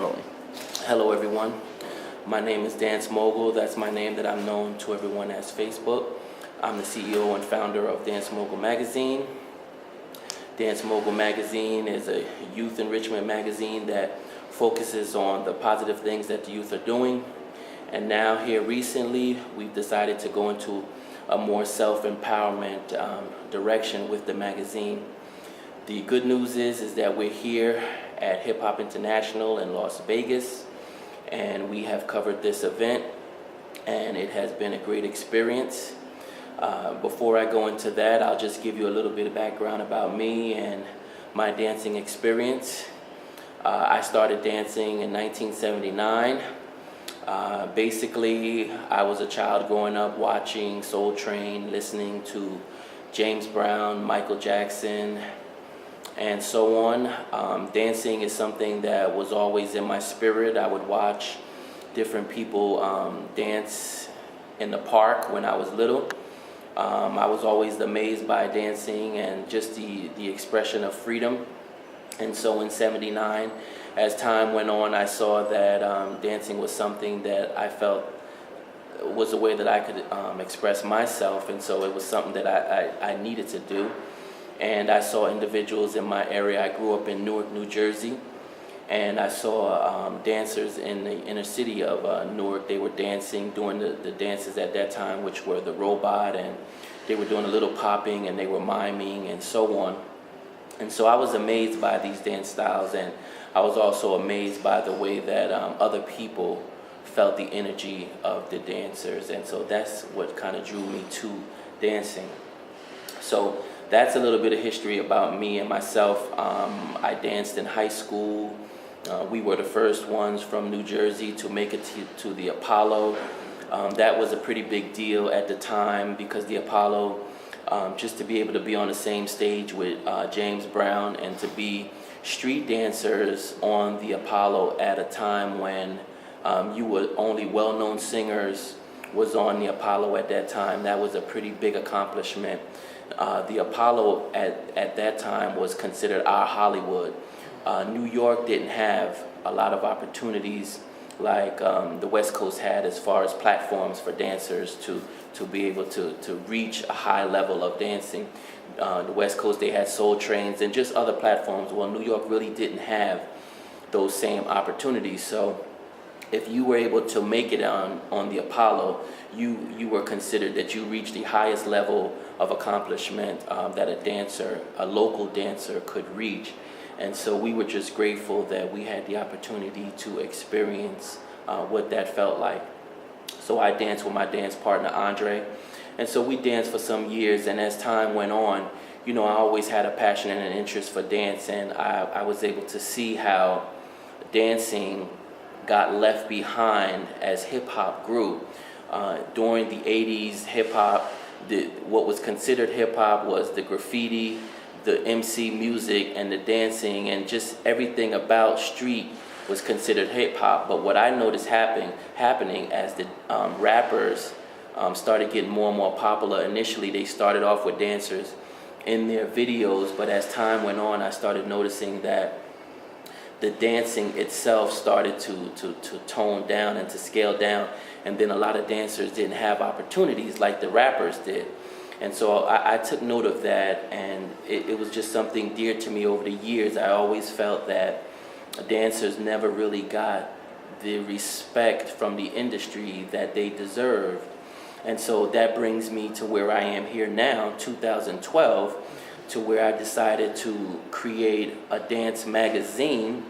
rolling. Hello everyone, my name is Dance Mogul. That's my name that I'm known to everyone as Facebook. I'm the CEO and founder of Dance Mogul Magazine. Dance Mogul Magazine is a youth enrichment magazine that focuses on the positive things that the youth are doing. And now here recently, we've decided to go into a more self-empowerment direction with the magazine. The good news is that we're here at Hip Hop International in Las Vegas, and we have covered this event, and it has been a great experience. Before I go into that, I'll just give you a little bit of background about me and my dancing experience. I started dancing in 1979. Basically, I was a child growing up watching Soul Train, listening to James Brown, Michael Jackson, and so on. Dancing is something that was always in my spirit. I would watch different people dance in the park when I was little. I was always amazed by dancing and just the expression of freedom. And so in '79, as time went on, I saw that dancing was something that I felt was a way that I could express myself, and so it was something that I needed to do. And I saw individuals in my area. I grew up in Newark, New Jersey, and I saw dancers in the inner city of Newark. They were dancing, doing the dances at that time, which were the robot, and they were doing a little popping, and they were miming, and so on. And so I was amazed by these dance styles, and I was also amazed by the way that other people felt the energy of the dancers, and so that's what kind of drew me to dancing. So that's a little bit of history about me and myself. I danced in high school. We were the first ones from New Jersey to make it to the Apollo. That was a pretty big deal at the time because the Apollo, just to be able to be on the same stage with James Brown and to be street dancers on the Apollo at a time when you were only well-known singers was on the Apollo at that time. That was a pretty big accomplishment. The Apollo at that time was considered our Hollywood. New York didn't have a lot of opportunities like the West Coast had as far as platforms for dancers to be able to reach a high level of dancing. The West Coast, they had Soul Trains and just other platforms. Well, New York really didn't have those same opportunities. So if you were able to make it on the Apollo, you were considered that you reached the highest level of accomplishment that a local dancer could reach. And so we were just grateful that we had the opportunity to experience what that felt like. So I danced with my dance partner, Andre. And so we danced for some years, and as time went on, I always had a passion and an interest for dance, and I was able to see how dancing got left behind as hip-hop grew. During the 80s, hip-hop, what was considered hip-hop was the graffiti, the MC music, and the dancing, and just everything about street was considered hip-hop. But what I noticed happening as the rappers started getting more and more popular. Initially, they started off with dancers in their videos, but as time went on, I started noticing that the dancing itself started to tone down and to scale down, and then a lot of dancers didn't have opportunities like the rappers did. And so I took note of that, and it was just something dear to me over the years. I always felt that dancers never really got the respect from the industry that they deserved. And so that brings me to where I am here now, 2012, to where I decided to create a dance magazine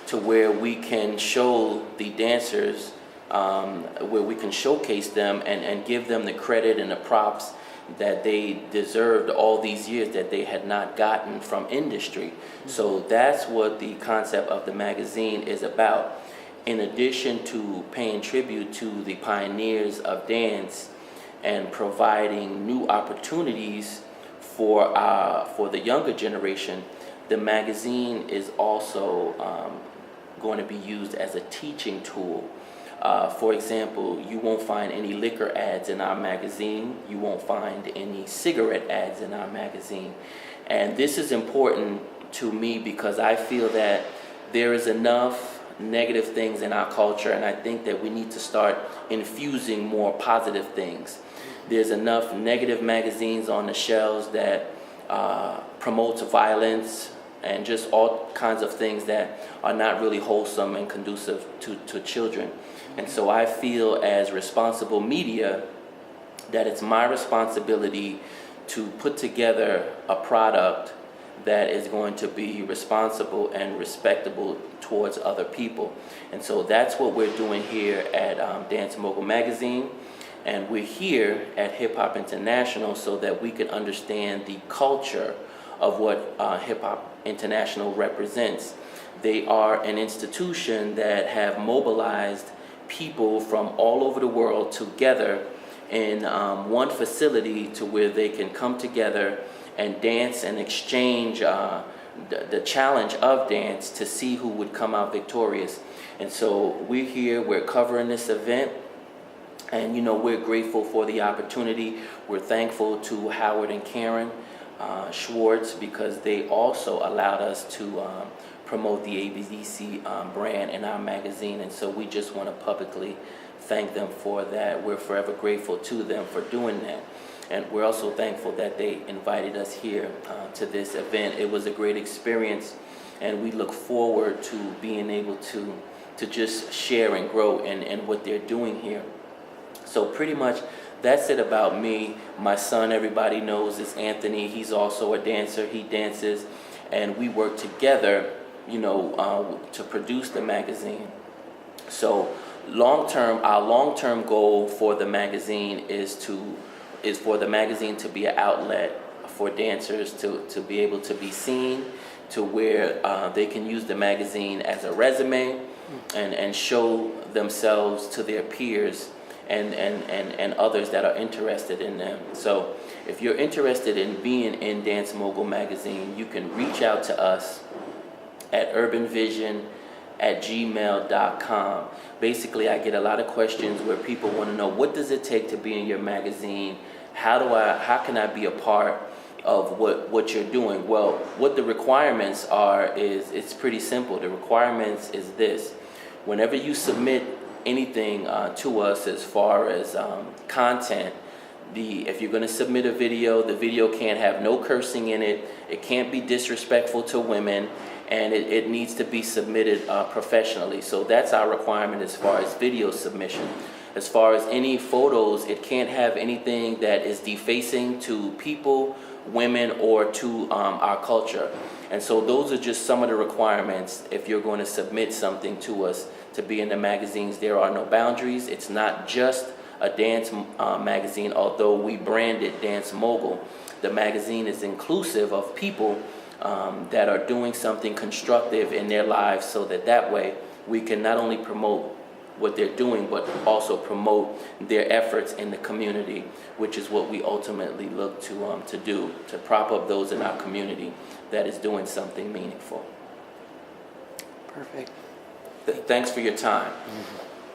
to where we can show the dancers, where we can showcase them and give them the credit and the props that they deserved all these years that they had not gotten from industry. So that's what the concept of the magazine is about. In addition to paying tribute to the pioneers of dance and providing new opportunities for the younger generation, the magazine is also going to be used as a teaching tool. For example, you won't find any liquor ads in our magazine. You won't find any cigarette ads in our magazine. And this is important to me because I feel that there is enough negative things in our culture, and I think that we need to start infusing more positive things. There's enough negative magazines on the shelves that promotes violence and just all kinds of things that are not really wholesome and conducive to children. And so I feel as responsible media that it's my responsibility to put together a product that is going to be responsible and respectable towards other people. And so that's what we're doing here at Dance Mogul Magazine. And we're here at Hip Hop International so that we can understand the culture of what Hip Hop International represents. They are an institution that have mobilized people from all over the world together in one facility to where they can come together and dance and exchange the challenge of dance to see who would come out victorious. And so we're here, we're covering this event, and we're grateful for the opportunity. We're thankful to Howard and Karen Schwartz because they also allowed us to promote the ABDC brand in our magazine, and so we just want to publicly thank them for that. We're forever grateful to them for doing that. And we're also thankful that they invited us here to this event. It was a great experience, and we look forward to being able to just share and grow in what they're doing here. So pretty much that's it about me. My son, everybody knows, is Anthony. He's also a dancer. He dances, and we work together, to produce the magazine. So our long-term goal for the magazine is for the magazine to be an outlet for dancers to be able to be seen, to where they can use the magazine as a resume and show themselves to their peers and others that are interested in them. So if you're interested in being in Dance Mogul Magazine, you can reach out to us at urbanvision@gmail.com. Basically, I get a lot of questions where people want to know, what does it take to be in your magazine? How can I be a part of what you're doing? Well, what the requirements are is, it's pretty simple. The requirements is this: whenever you submit anything to us as far as content, if you're going to submit a video, the video can't have no cursing in it. It can't be disrespectful to women, and it needs to be submitted professionally. So that's our requirement as far as video submission. As far as any photos, it can't have anything that is defacing to people, women, or to our culture. And so those are just some of the requirements if you're going to submit something to us to be in the magazines. There are no boundaries. It's not just a dance magazine, although we brand it Dance Mogul. The magazine is inclusive of people that are doing something constructive in their lives, so that way we can not only promote what they're doing, but also promote their efforts in the community, which is what we ultimately look to do, to prop up those in our community that is doing something meaningful. Perfect. Thanks for your time. Mm-hmm.